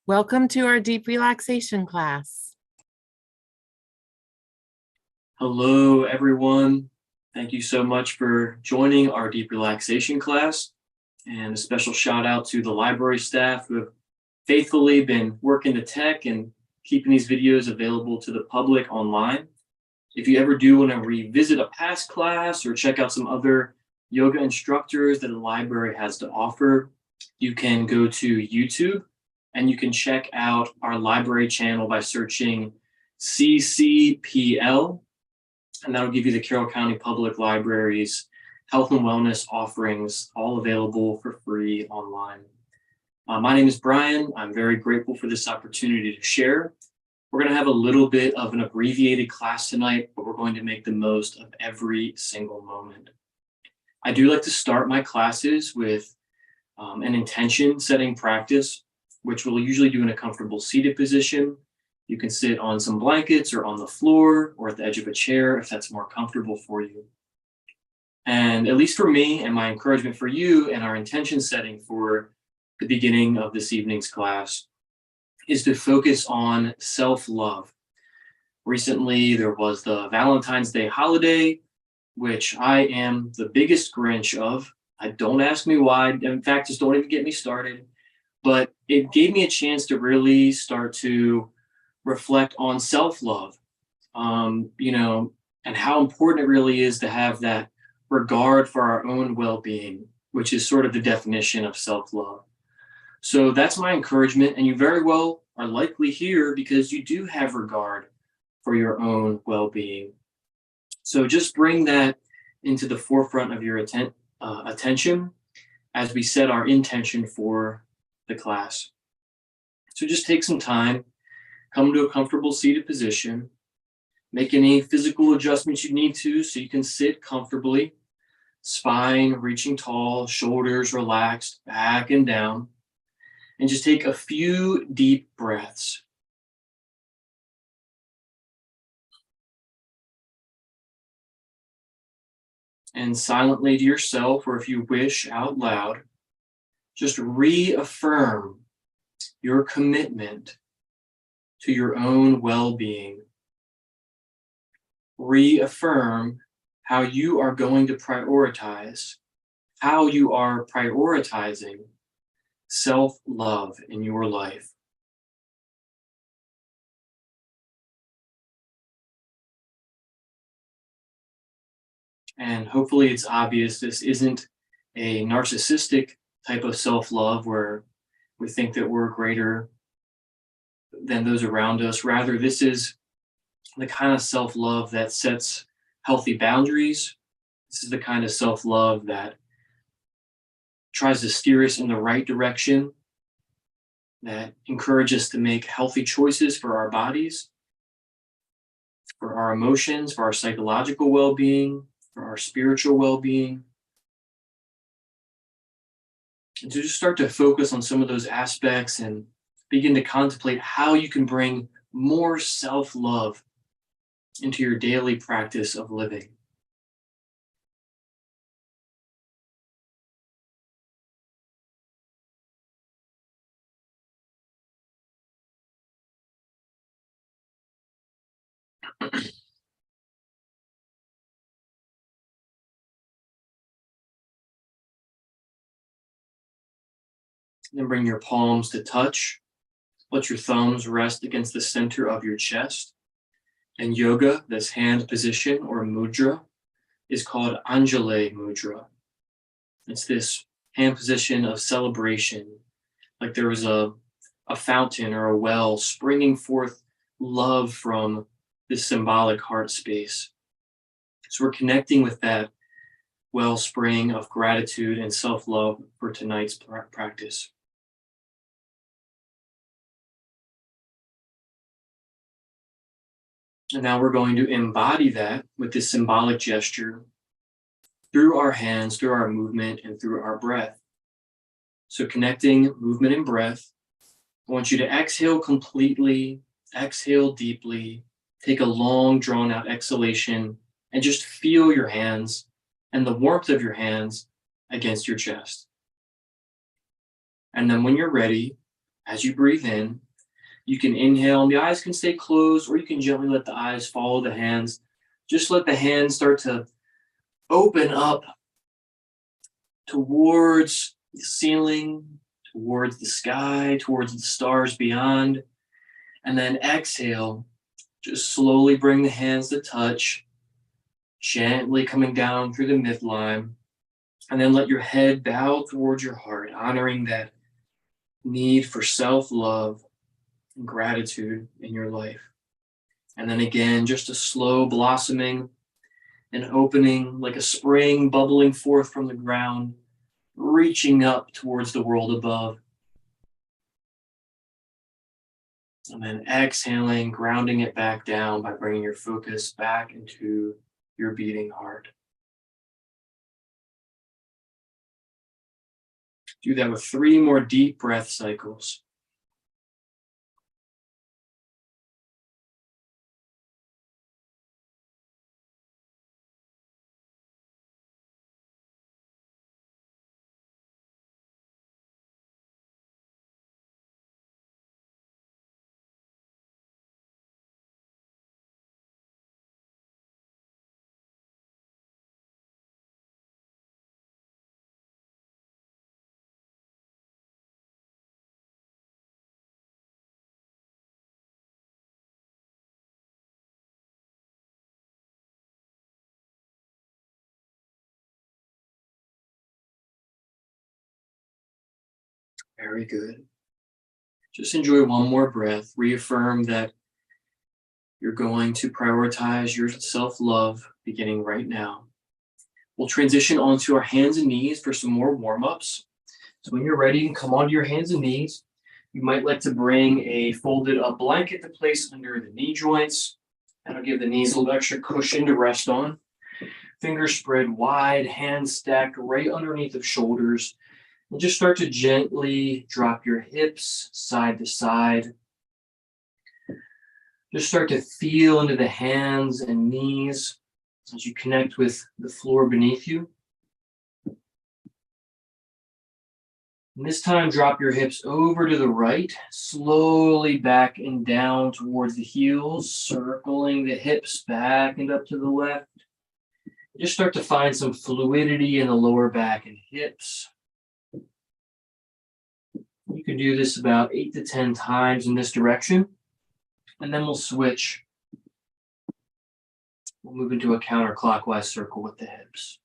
Welcome to our deep relaxation class. Hello, everyone. Thank you so much for joining our deep relaxation class. And a special shout out to the library staff who have faithfully been working the tech and keeping these videos available to the public online. If you ever do want to revisit a past class or check out some other yoga instructors that the library has to offer, you can go to YouTube and you can check out our library channel by searching CCPL, and that'll give you the Carroll County Public Library's health and wellness offerings, all available for free online. My name is Brian. I'm very grateful for this opportunity to share. We're going to have a little bit of an abbreviated class tonight, but we're going to make the most of every single moment. I do like to start my classes with an intention setting practice, which we'll usually do in a comfortable seated position. You can sit on some blankets or on the floor or at the edge of a chair if that's more comfortable for you. And at least for me, and my encouragement for you and our intention setting for the beginning of this evening's class is to focus on self-love. Recently, there was the Valentine's Day holiday, which I am the biggest Grinch of. Don't ask me why. In fact, just don't even get me started. But it gave me a chance to really start to reflect on self-love, and how important it really is to have that regard for our own well-being, which is sort of the definition of self-love. So that's my encouragement, and you very well are likely here because you do have regard for your own well-being. So just bring that into the forefront of your attention as we set our intention for the class. So just take some time, come to a comfortable seated position, make any physical adjustments you need to so you can sit comfortably, spine reaching tall, shoulders relaxed, back and down, and just take a few deep breaths. And silently to yourself, or if you wish out loud, just reaffirm your commitment to your own well-being. Reaffirm how you are going to prioritize, how you are prioritizing self-love in your life. And hopefully it's obvious this isn't a narcissistic type of self-love where we think that we're greater than those around us. Rather, this is the kind of self-love that sets healthy boundaries. This is the kind of self-love that tries to steer us in the right direction, that encourages us to make healthy choices for our bodies, for our emotions, for our psychological well-being, for our spiritual well-being. And to just start to focus on some of those aspects and begin to contemplate how you can bring more self-love into your daily practice of living. Then bring your palms to touch. Let your thumbs rest against the center of your chest. In yoga, this hand position or mudra is called Anjali mudra. It's this hand position of celebration, like there was a fountain or a well springing forth love from this symbolic heart space. So we're connecting with that wellspring of gratitude and self-love for tonight's practice. And now we're going to embody that with this symbolic gesture through our hands, through our movement, and through our breath. So connecting movement and breath, I want you to exhale completely, exhale deeply, take a long drawn out exhalation, and just feel your hands and the warmth of your hands against your chest. And then when you're ready, As you breathe in, you can inhale and the eyes can stay closed, or you can gently let the eyes follow the hands. Just let the hands start to open up towards the ceiling, towards the sky, towards the stars beyond. And then exhale, just slowly bring the hands to touch, gently coming down through the midline. And then let your head bow towards your heart, honoring that need for self-love and gratitude in your life. And then again, just a slow blossoming and opening like a spring bubbling forth from the ground, reaching up towards the world above. And then exhaling, grounding it back down by bringing your focus back into your beating heart. Do that with 3 more deep breath cycles. Very good. Just enjoy one more breath. Reaffirm that you're going to prioritize your self-love beginning right now. We'll transition onto our hands and knees for some more warm-ups. So when you're ready, you can come onto your hands and knees. You might like to bring a folded up blanket to place under the knee joints. That'll give the knees a little extra cushion to rest on. Fingers spread wide, hands stacked right underneath of shoulders. And just start to gently drop your hips side to side. Just start to feel into the hands and knees as you connect with the floor beneath you. And this time, drop your hips over to the right, slowly back and down towards the heels, circling the hips back and up to the left. Just start to find some fluidity in the lower back and hips. You can do this about 8 to 10 times in this direction, and then we'll switch. We'll move into a counterclockwise circle with the hips.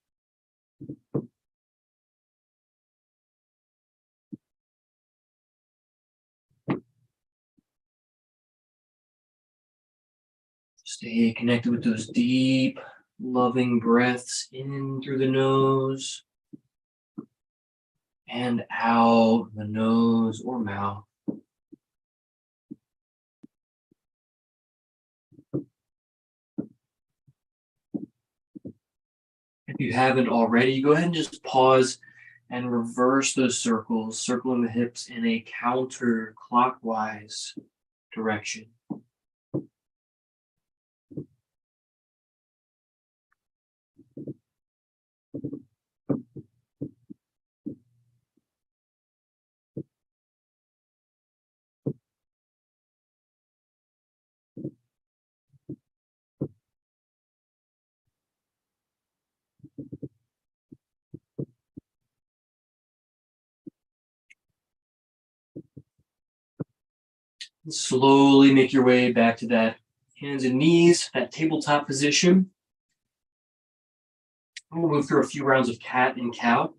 Stay connected with those deep, loving breaths in through the nose and out the nose or mouth. If you haven't already, go ahead and just pause and reverse those circles, circling the hips in a counterclockwise direction. And slowly make your way back to that hands and knees, that tabletop position. We'll move through a few rounds of cat and cow,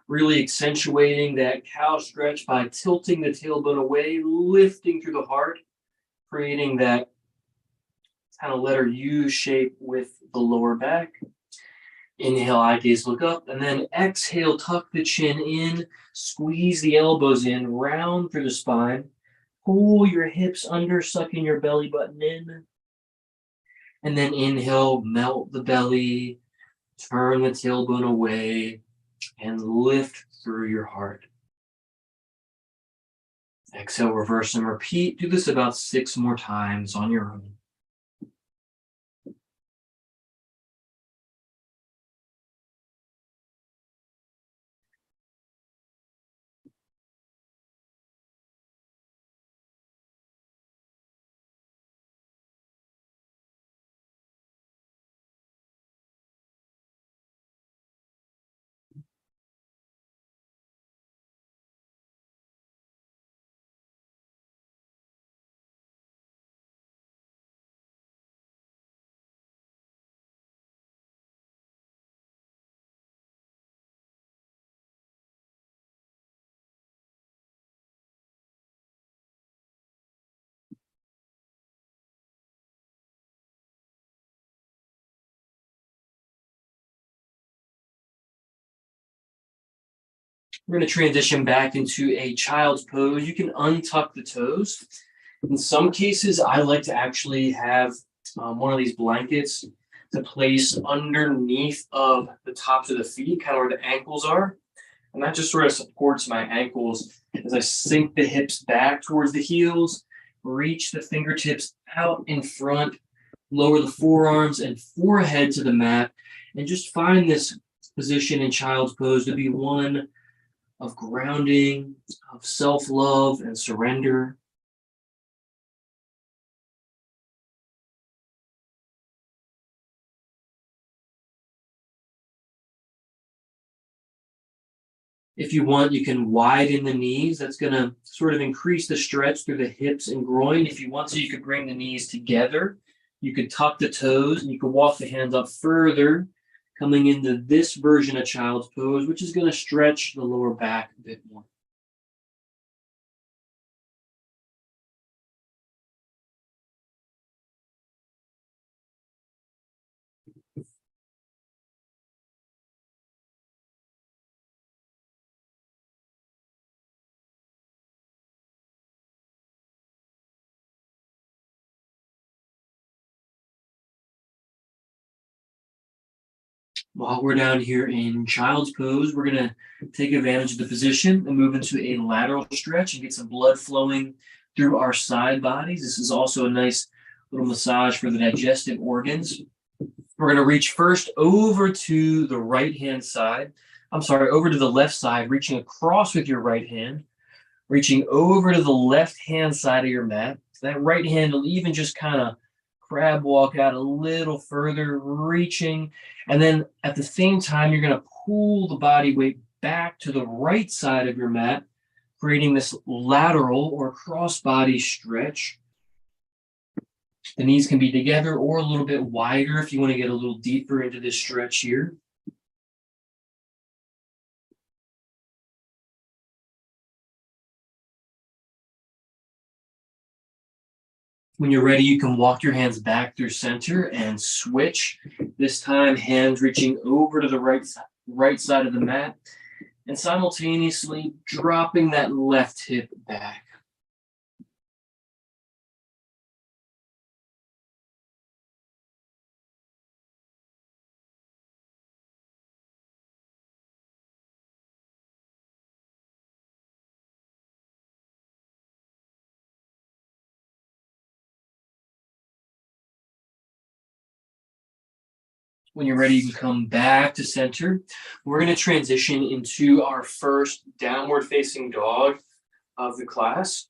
really accentuating that cow stretch by tilting the tailbone away, lifting through the heart, creating that kind of letter U shape with the lower back. Inhale, eye gaze, look up, and then exhale, tuck the chin in, squeeze the elbows in, round through the spine, pull your hips under, sucking your belly button in, and then inhale, melt the belly, turn the tailbone away, and lift through your heart. Exhale, reverse and repeat. Do this about 6 more times on your own. We're going to transition back into a child's pose. You can untuck the toes. In some cases, I like to actually have one of these blankets to place underneath of the tops of the feet, kind of where the ankles are. And that just sort of supports my ankles as I sink the hips back towards the heels, reach the fingertips out in front, lower the forearms and forehead to the mat, and just find this position in child's pose to be one of grounding, of self-love and surrender. If you want, you can widen the knees. That's going to sort of increase the stretch through the hips and groin. If you want to, you could bring the knees together. You could tuck the toes and you could walk the hands up further, coming into this version of child's pose, which is going to stretch the lower back a bit more. While we're down here in child's pose, we're going to take advantage of the position and move into a lateral stretch and get some blood flowing through our side bodies. This is also a nice little massage for the digestive organs. We're going to reach first over to the right-hand side. Over to the left side, reaching across with your right hand, reaching over to the left-hand side of your mat. That right hand will even just kind of crab walk out a little further, reaching. And then at the same time, you're going to pull the body weight back to the right side of your mat, creating this lateral or cross-body stretch. The knees can be together or a little bit wider if you want to get a little deeper into this stretch here. When you're ready, you can walk your hands back through center and switch. This time, hands reaching over to the right side of the mat and simultaneously dropping that left hip back. When you're ready, you can come back to center. We're going to transition into our first downward facing dog of the class.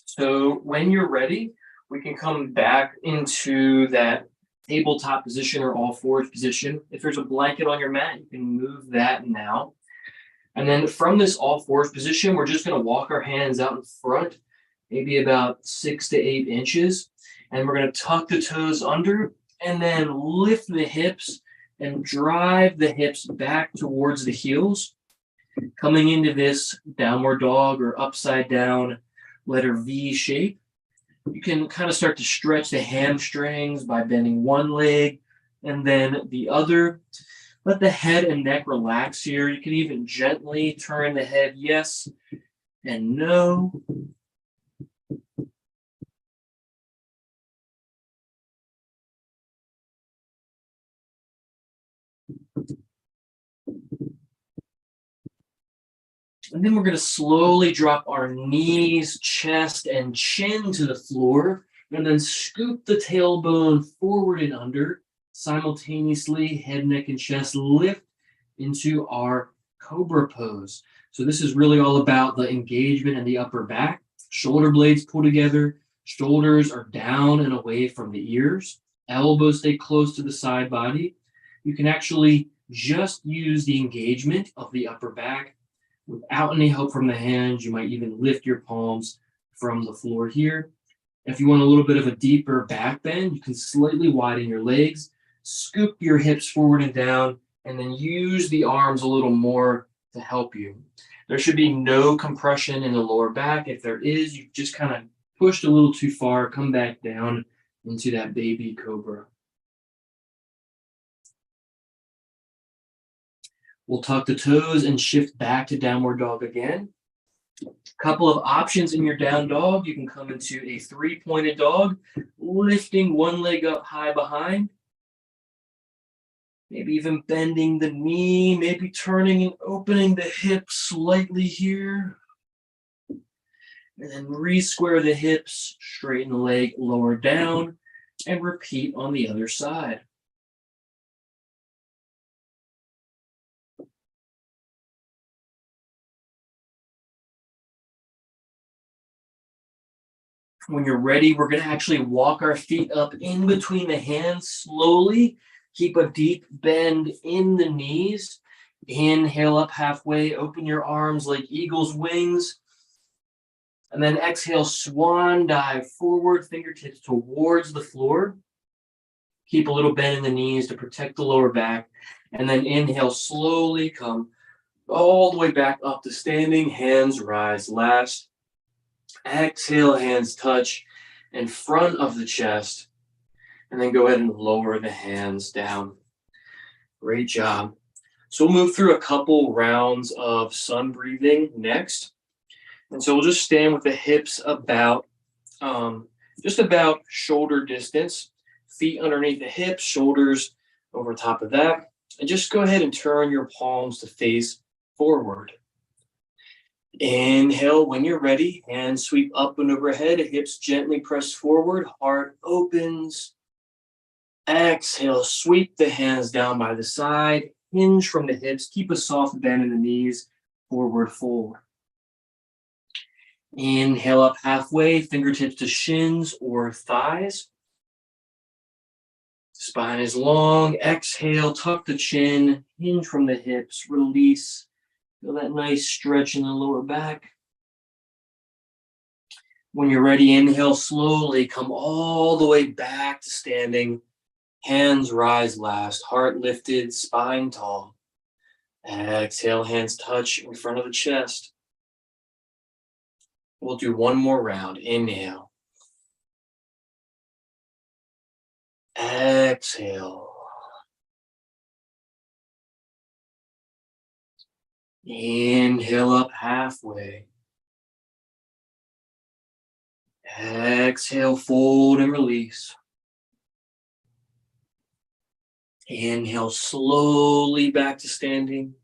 So when you're ready, we can come back into that tabletop position or all fours position. If there's a blanket on your mat, you can move that now. And then from this all fours position, we're just going to walk our hands out in front, maybe about 6 to 8 inches. And we're going to tuck the toes under and then lift the hips and drive the hips back towards the heels, coming into this downward dog or upside down letter V shape. You can kind of start to stretch the hamstrings by bending one leg and then the other. Let the head and neck relax here. You can even gently turn the head yes and no. And then we're going to slowly drop our knees, chest, and chin to the floor, and then scoop the tailbone forward and under. Simultaneously, head, neck, and chest lift into our cobra pose. So this is really all about the engagement in the upper back. Shoulder blades pull together. Shoulders are down and away from the ears. Elbows stay close to the side body. You can actually just use the engagement of the upper back without any help from the hands. You might even lift your palms from the floor here. If you want a little bit of a deeper back bend, you can slightly widen your legs, scoop your hips forward and down, and then use the arms a little more to help you. There should be no compression in the lower back. If there is, you just kind of pushed a little too far, come back down into that baby cobra. We'll tuck the toes and shift back to downward dog again. Couple of options in your down dog. You can come into a three-pointed dog, lifting one leg up high behind. Maybe even bending the knee, maybe turning and opening the hip slightly here. And then re-square the hips, straighten the leg, lower down, and repeat on the other side. When you're ready, we're going to actually walk our feet up in between the hands slowly. Keep a deep bend in the knees. Inhale up halfway, open your arms like eagle's wings. And then exhale, swan dive forward, fingertips towards the floor. Keep a little bend in the knees to protect the lower back. And then inhale, slowly come all the way back up to standing. Hands rise last. Exhale, hands touch in front of the chest. And then go ahead and lower the hands down. Great job. So we'll move through a couple rounds of sun breathing next. And so we'll just stand with the hips about, just about shoulder distance, feet underneath the hips, shoulders over top of that. And just go ahead and turn your palms to face forward. Inhale when you're ready, hands sweep up and overhead, hips gently press forward, heart opens. Exhale, sweep the hands down by the side, hinge from the hips, keep a soft bend in the knees, forward fold. Inhale up halfway, fingertips to shins or thighs. Spine is long. Exhale, tuck the chin, hinge from the hips, release. Feel that nice stretch in the lower back. When you're ready, inhale slowly, come all the way back to standing. Hands rise last, heart lifted, spine tall. Exhale, hands touch in front of the chest. We'll do one more round. Inhale. Exhale. Inhale up halfway. Exhale, fold and release. Inhale slowly back to standing.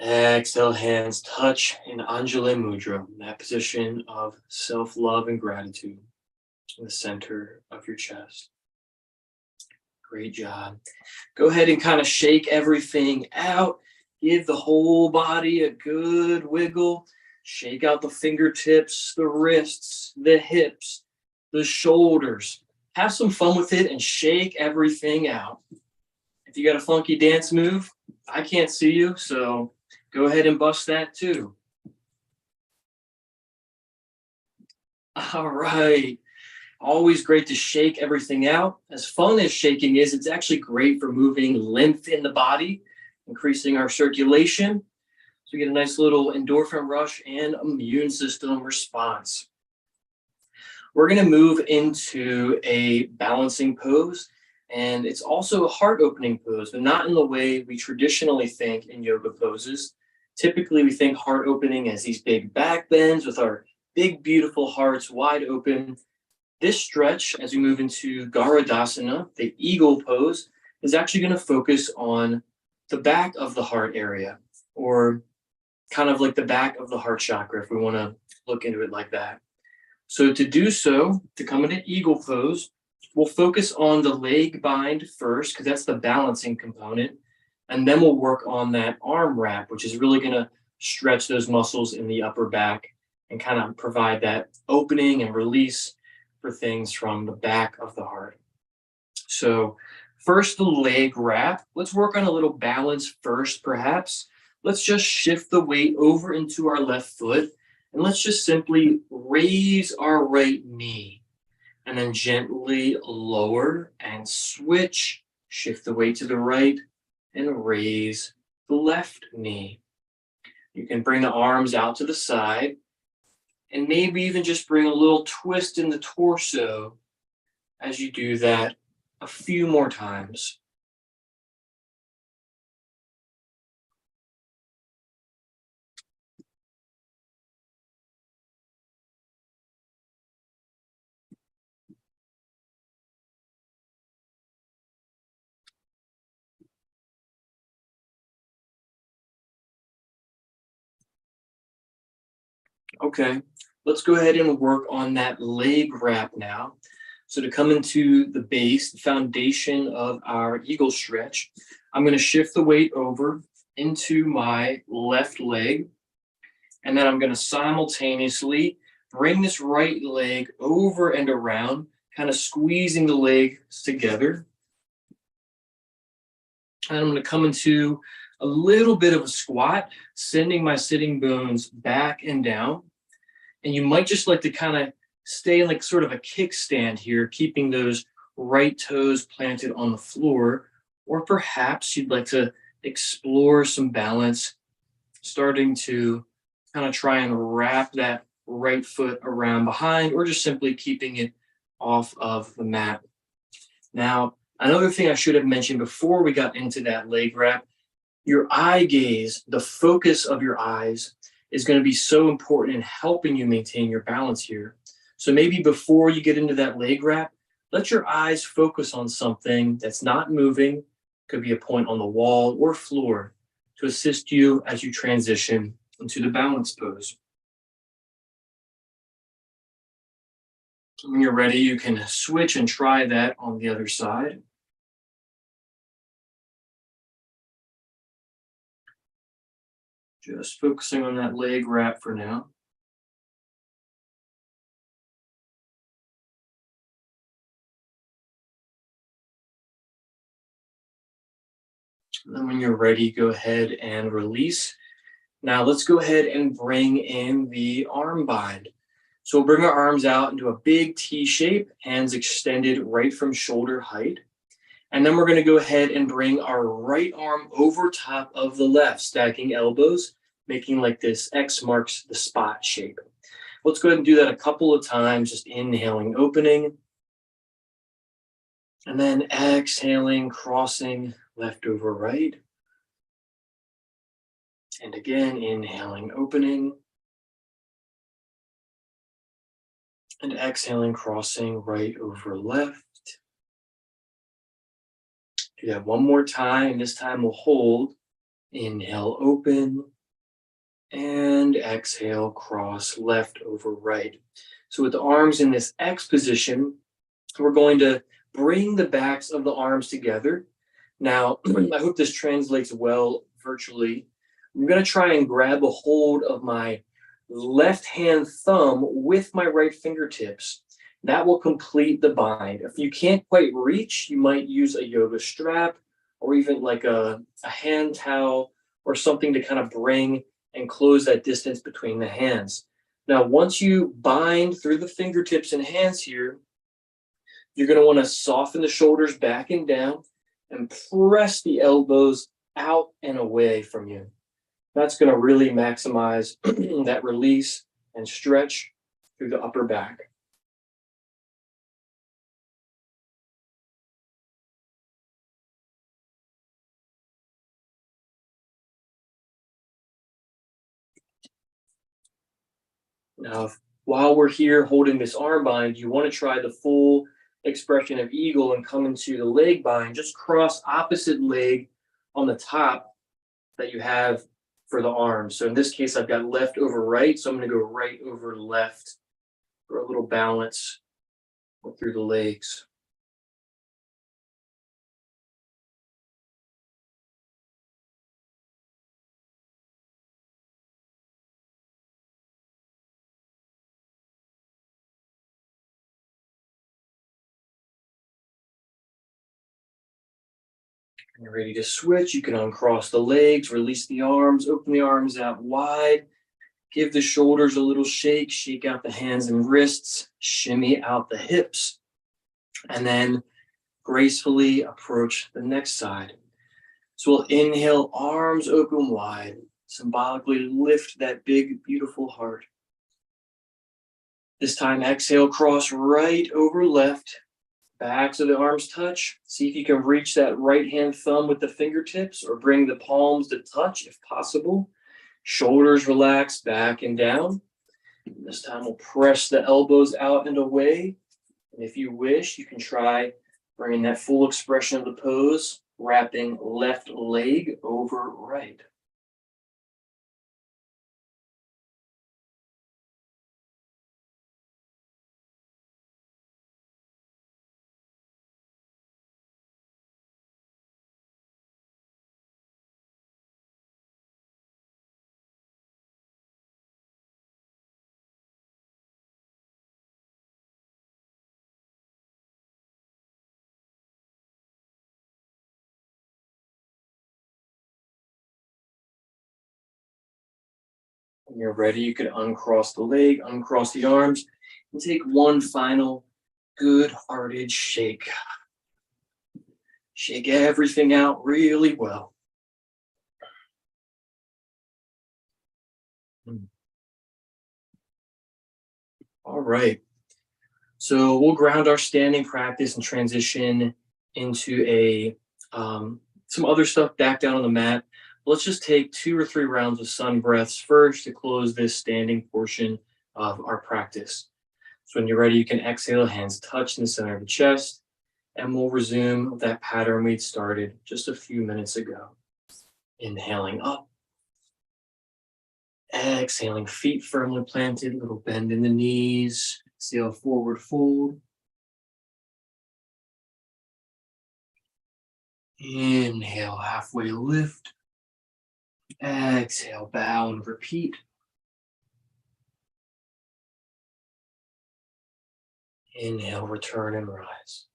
Exhale, hands touch in Anjali Mudra, that position of self-love and gratitude in the center of your chest. Great job. Go ahead and kind of shake everything out. Give the whole body a good wiggle. Shake out the fingertips, the wrists, the hips, the shoulders. Have some fun with it and shake everything out. If you got a funky dance move, I can't see you, so go ahead and bust that too. All right. Always great to shake everything out. As fun as shaking is, it's actually great for moving lymph in the body, increasing our circulation. So we get a nice little endorphin rush and immune system response. We're going to move into a balancing pose, and it's also a heart opening pose, but not in the way we traditionally think in yoga poses. Typically, we think heart opening as these big back bends with our big, beautiful hearts wide open. This stretch, as we move into Garudasana, the eagle pose, is actually going to focus on the back of the heart area, or kind of like the back of the heart chakra, if we want to look into it like that. So to do so, to come into eagle pose, we'll focus on the leg bind first, because that's the balancing component. And then we'll work on that arm wrap, which is really going to stretch those muscles in the upper back and kind of provide that opening and release for things from the back of the heart. So first, the leg wrap. Let's work on a little balance first, perhaps. Let's just shift the weight over into our left foot, and let's just simply raise our right knee, and then gently lower and switch. Shift the weight to the right and raise the left knee. You can bring the arms out to the side, and maybe even just bring a little twist in the torso as you do that a few more times. Okay, let's go ahead and work on that leg wrap now. So to come into the base, the foundation of our eagle stretch, I'm going to shift the weight over into my left leg, and then I'm going to simultaneously bring this right leg over and around, kind of squeezing the legs together. And I'm going to come into a little bit of a squat, sending my sitting bones back and down. And you might just like to kind of stay in like sort of a kickstand here, keeping those right toes planted on the floor. Or perhaps you'd like to explore some balance, starting to kind of try and wrap that right foot around behind, or just simply keeping it off of the mat. Now, another thing I should have mentioned before we got into that leg wrap, your eye gaze, the focus of your eyes is going to be so important in helping you maintain your balance here. So maybe before you get into that leg wrap, let your eyes focus on something that's not moving, could be a point on the wall or floor, to assist you as you transition into the balance pose. When you're ready, you can switch and try that on the other side. Just focusing on that leg wrap for now. And then when you're ready, go ahead and release. Now let's go ahead and bring in the arm bind. So we'll bring our arms out into a big T shape, hands extended right from shoulder height. And then we're going to go ahead and bring our right arm over top of the left, stacking elbows, making like this X marks the spot shape. Let's go ahead and do that a couple of times, just inhaling, opening. And then exhaling, crossing left over right. And again, inhaling, opening. And exhaling, crossing right over left. Do that one more time. This time we'll hold. Inhale, open. And exhale, cross left over right. So with the arms in this X position, we're going to bring the backs of the arms together. Now, I hope this translates well virtually. I'm going to try and grab a hold of my left hand thumb with my right fingertips. That will complete the bind. If you can't quite reach, you might use a yoga strap or even like a hand towel or something to kind of bring and close that distance between the hands. Now, once you bind through the fingertips and hands here, you're going to want to soften the shoulders back and down and press the elbows out and away from you. That's going to really maximize that release and stretch through the upper back. Now, while we're here holding this arm bind, you want to try the full expression of eagle and come into the leg bind. Just cross opposite leg on the top that you have for the arms. So in this case, I've got left over right. So I'm going to go right over left for a little balance through the legs. When you're ready to switch, you can uncross the legs, release the arms, open the arms out wide, give the shoulders a little shake, shake out the hands and wrists, shimmy out the hips, and then gracefully approach the next side. So we'll inhale, arms open wide, symbolically lift that big, beautiful heart. This time, exhale, cross right over left, backs of the arms touch. See if you can reach that right hand thumb with the fingertips or bring the palms to touch if possible. Shoulders relax back and down. This time we'll press the elbows out and away. And if you wish, you can try bringing that full expression of the pose, wrapping left leg over right. When you're ready, you can uncross the leg, uncross the arms, and take one final good-hearted shake. Shake everything out really well. All right. So we'll ground our standing practice and transition into some other stuff back down on the mat. Let's just take 2 or 3 rounds of sun breaths first to close this standing portion of our practice. So when you're ready, you can exhale, hands touch in the center of the chest, and we'll resume that pattern we'd started just a few minutes ago. Inhaling up, exhaling, feet firmly planted, little bend in the knees. Exhale, forward fold. Inhale, halfway lift. Exhale, bow and repeat. Inhale, return and rise.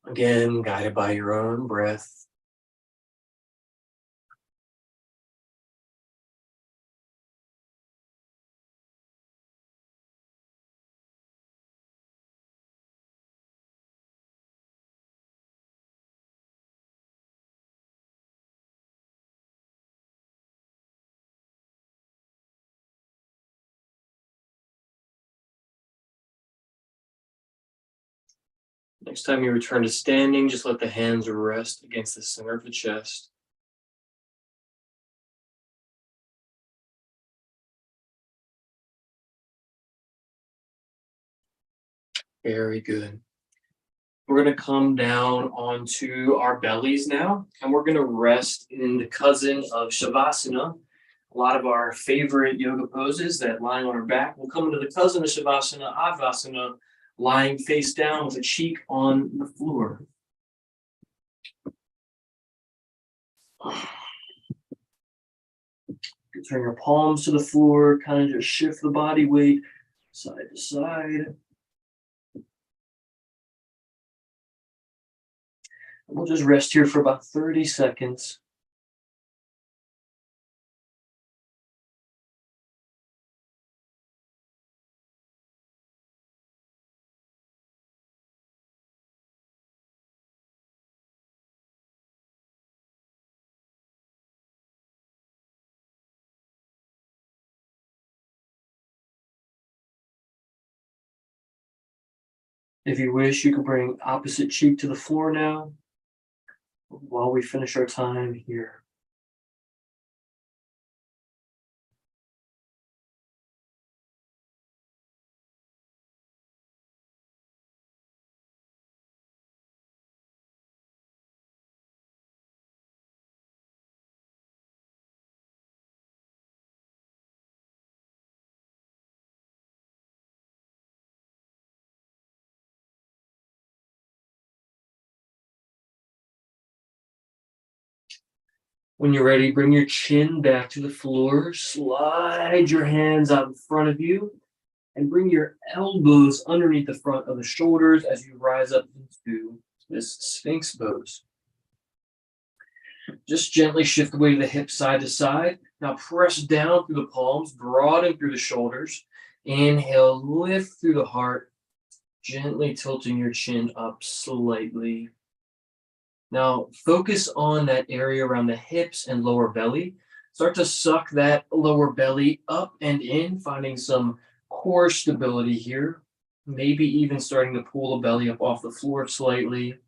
Again, guided by your own breath. Next time you return to standing, just let the hands rest against the center of the chest. Very good. We're going to come down onto our bellies now, and we're going to rest in the cousin of Shavasana. A lot of our favorite yoga poses that lying on our back. We'll come into the cousin of Shavasana, Advasana, lying face down with a cheek on the floor. You turn your palms to the floor, kind of just shift the body weight side to side. We'll just rest here for about 30 seconds. If you wish, you can bring opposite cheek to the floor now while we finish our time here. When you're ready, bring your chin back to the floor, slide your hands out in front of you, and bring your elbows underneath the front of the shoulders as you rise up into this Sphinx pose. Just gently shift the weight of the hips side to side. Now press down through the palms, broaden through the shoulders. Inhale, lift through the heart, gently tilting your chin up slightly. Now, focus on that area around the hips and lower belly. Start to suck that lower belly up and in, finding some core stability here. Maybe even starting to pull the belly up off the floor slightly.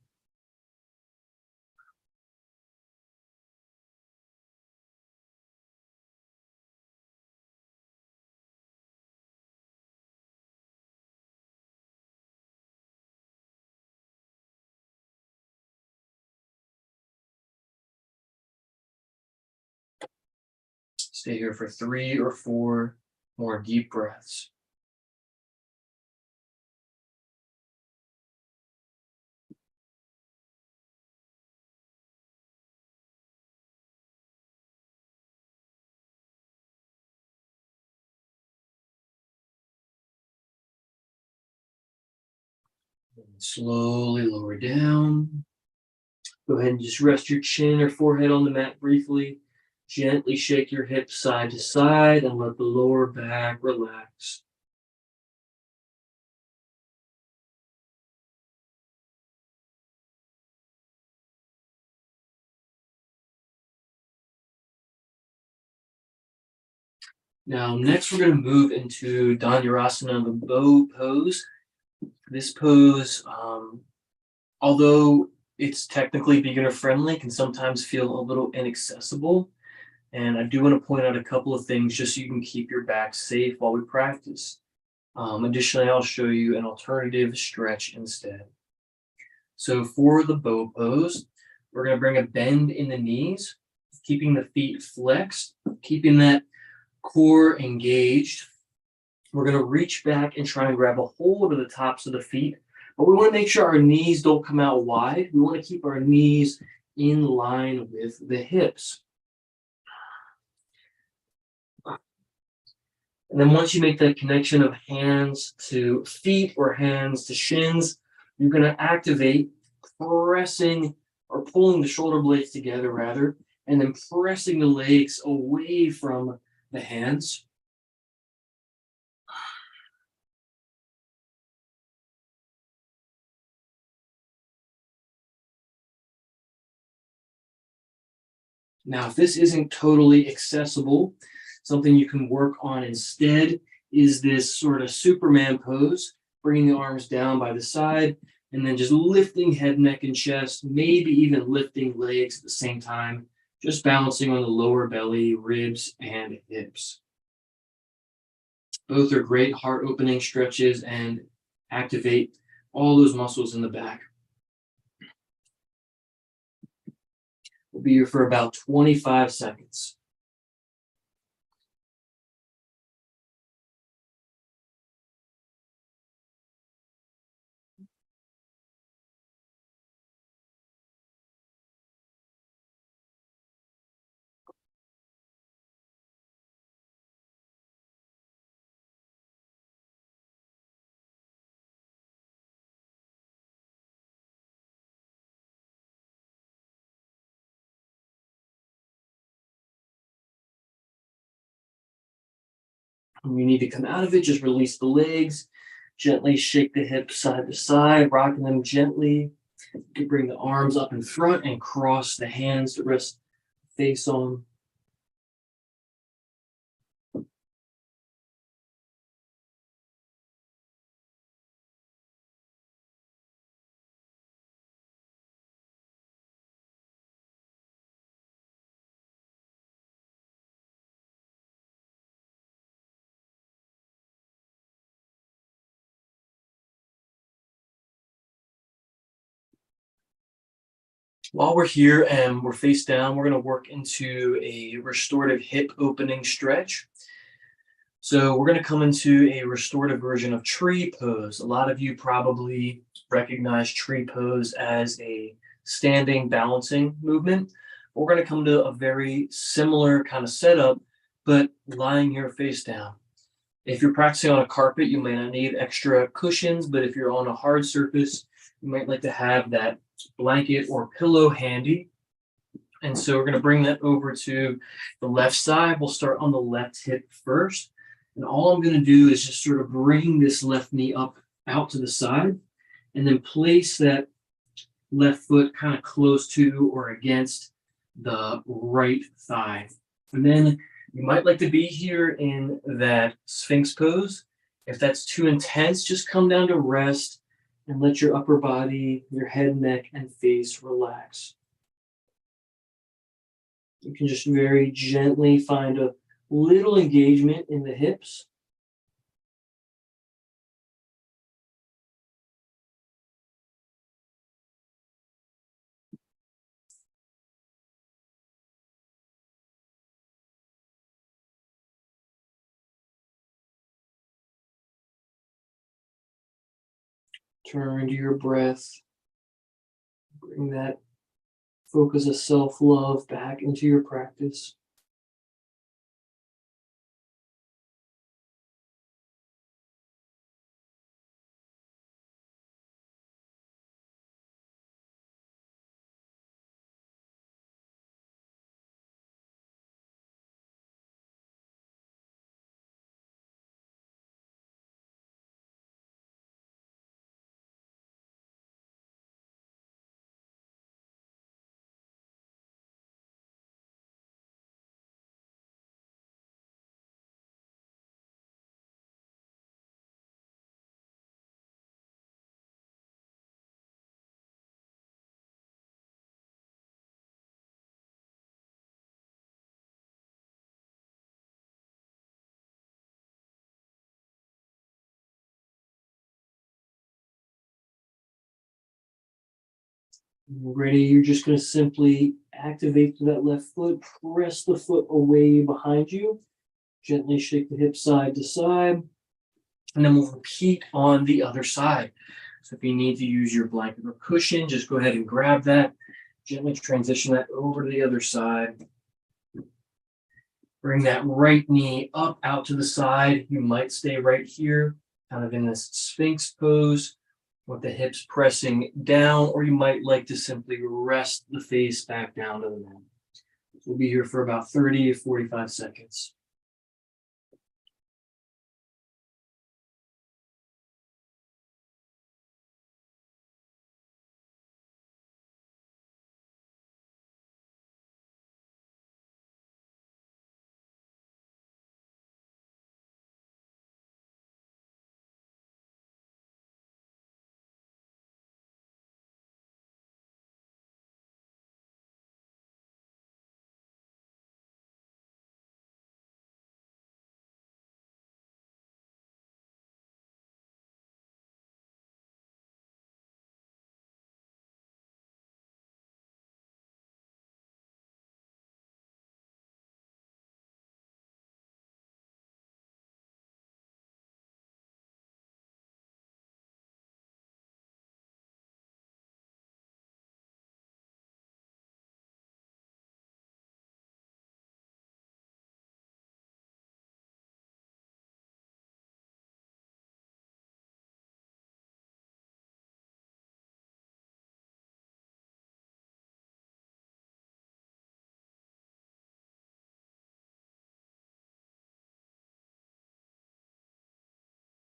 Stay here for 3 or 4 more deep breaths. Slowly lower down. Go ahead and just rest your chin or forehead on the mat briefly. Gently shake your hips side to side and let the lower back relax. Now, next we're going to move into Dhanurasana, the bow pose. This pose, although it's technically beginner friendly, can sometimes feel a little inaccessible. And I do want to point out a couple of things just so you can keep your back safe while we practice. Additionally, I'll show you an alternative stretch instead. So for the bow pose, we're going to bring a bend in the knees, keeping the feet flexed, keeping that core engaged. We're going to reach back and try and grab a hold of the tops of the feet, but we want to make sure our knees don't come out wide. We want to keep our knees in line with the hips. And then once you make that connection of hands to feet or hands to shins, you're going to activate pressing or pulling the shoulder blades together rather, and then pressing the legs away from the hands. Now, if this isn't totally accessible, something you can work on instead is this sort of Superman pose, bringing the arms down by the side, and then just lifting head, neck, and chest, maybe even lifting legs at the same time, just balancing on the lower belly, ribs, and hips. Both are great heart opening stretches and activate all those muscles in the back. We'll be here for about 25 seconds. When you need to come out of it, just release the legs, gently shake the hips side to side, rocking them gently. You can bring the arms up in front and cross the hands to rest face on. While we're here and we're face down, we're going to work into a restorative hip opening stretch. So we're going to come into a restorative version of tree pose. A lot of you probably recognize tree pose as a standing balancing movement. We're going to come to a very similar kind of setup, but lying here face down. If you're practicing on a carpet, you may not need extra cushions, but if you're on a hard surface, you might like to have that blanket or pillow handy. And so we're going to bring that over to the left side. We'll start on the left hip first. And all I'm going to do is just sort of bring this left knee up out to the side and then place that left foot kind of close to or against the right thigh. And then you might like to be here in that Sphinx pose. If that's too intense, just come down to rest and let your upper body, your head, neck, and face relax. You can just very gently find a little engagement in the hips. Turn to your breath. Bring that focus of self-love back into your practice. Ready, you're just going to simply activate through that left foot, press the foot away behind you, gently shake the hip side to side, and then we'll repeat on the other side. So if you need to use your blanket or cushion, just go ahead and grab that, gently transition that over to the other side. Bring that right knee up out to the side. You might stay right here, kind of in this Sphinx pose, with the hips pressing down, or you might like to simply rest the face back down to the mat. We'll be here for about 30 to 45 seconds.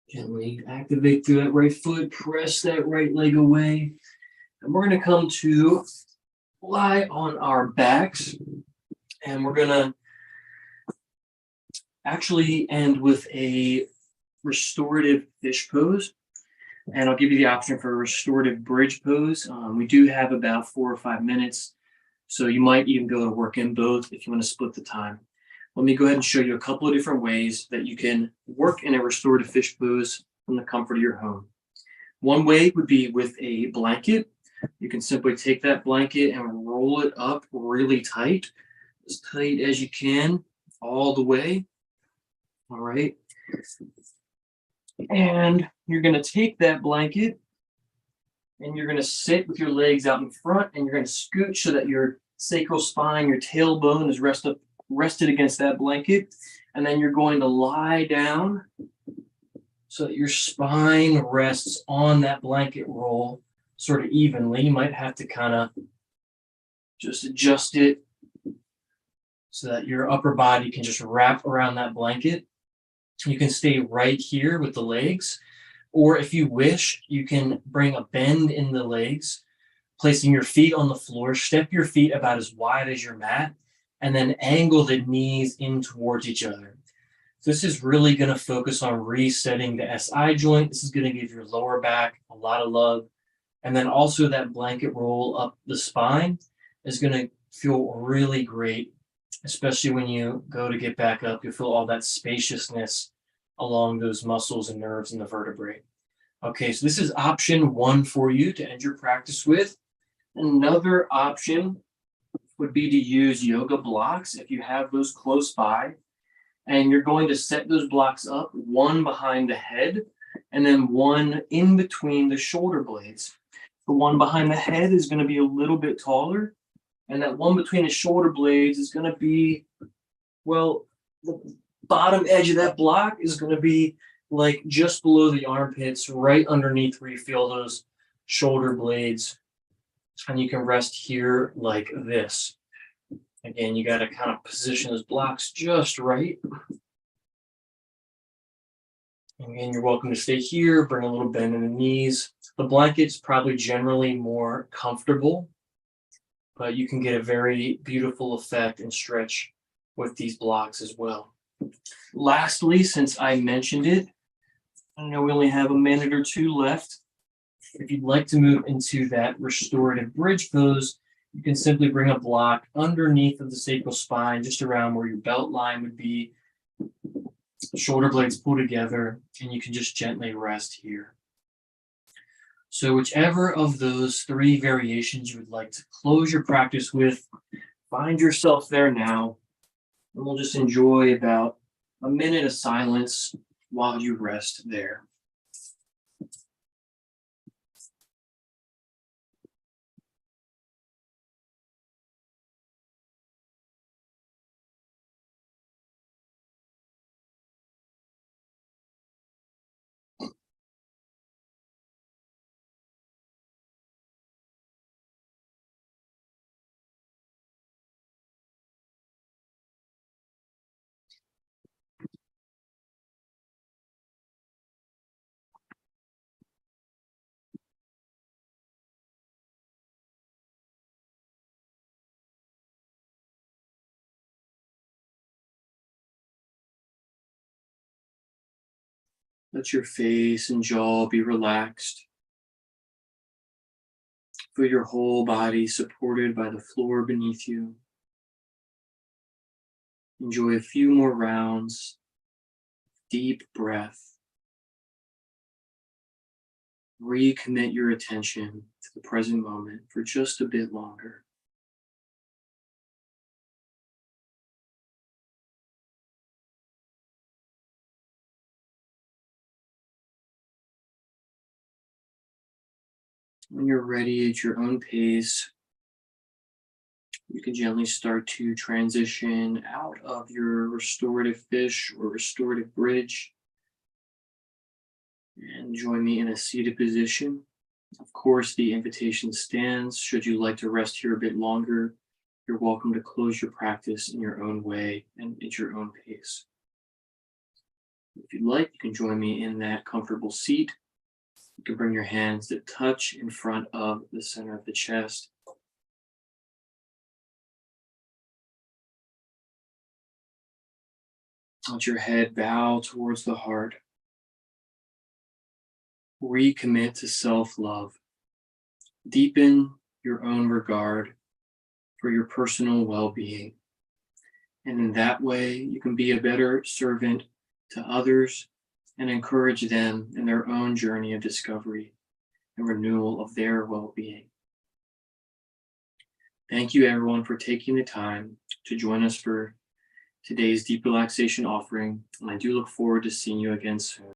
Gently activate through that right foot, press that right leg away. And we're going to come to lie on our backs. And we're going to actually end with a restorative fish pose. And I'll give you the option for a restorative bridge pose. We do have about 4 or 5 minutes. So you might even go to work in both if you want to split the time. Let me go ahead and show you a couple of different ways that you can work in a restorative fish pose from the comfort of your home. One way would be with a blanket. You can simply take that blanket and roll it up really tight, as tight as you can, all the way. All right. And you're going to take that blanket and you're going to sit with your legs out in front, and you're going to scooch so that your sacral spine, your tailbone is rested against that blanket. And then you're going to lie down so that your spine rests on that blanket roll sort of evenly. You might have to kind of just adjust it so that your upper body can just wrap around that blanket. You can stay right here with the legs, or if you wish, you can bring a bend in the legs, placing your feet on the floor, step your feet about as wide as your mat, and then angle the knees in towards each other. This is really going to focus on resetting the SI joint. This is going to give your lower back a lot of love. And then also that blanket roll up the spine is going to feel really great, especially when you go to get back up. You'll feel all that spaciousness along those muscles and nerves in the vertebrae. Okay, so this is option 1 for you to end your practice with. Another option would be to use yoga blocks if you have those close by. And you're going to set those blocks up, one behind the head and then one in between the shoulder blades. The one behind the head is going to be a little bit taller, and that one between the shoulder blades is going to be, well, the bottom edge of that block is going to be like just below the armpits, right underneath where you feel those shoulder blades. And you can rest here like this. Again, you got to kind of position those blocks just right. Again, you're welcome to stay here, bring a little bend in the knees. The blanket's probably generally more comfortable, but you can get a very beautiful effect and stretch with these blocks as well. Lastly, since I mentioned it, I know we only have a minute or 2 left. If you'd like to move into that restorative bridge pose, you can simply bring a block underneath of the sacral spine, just around where your belt line would be. Shoulder blades pull together, and you can just gently rest here. So whichever of those three variations you would like to close your practice with, find yourself there now, and we'll just enjoy about a minute of silence while you rest there. Let your face and jaw be relaxed. Feel your whole body supported by the floor beneath you. Enjoy a few more rounds. Deep breath. Recommit your attention to the present moment for just a bit longer. When you're ready at your own pace, you can gently start to transition out of your restorative fish or restorative bridge and join me in a seated position. Of course, the invitation stands. Should you like to rest here a bit longer, you're welcome to close your practice in your own way and at your own pace. If you'd like, you can join me in that comfortable seat. You can bring your hands to touch in front of the center of the chest. Let your head bow towards the heart. Recommit to self-love. Deepen your own regard for your personal well-being. And in that way, you can be a better servant to others and encourage them in their own journey of discovery and renewal of their well-being. Thank you, everyone, for taking the time to join us for today's deep relaxation offering. And I do look forward to seeing you again soon.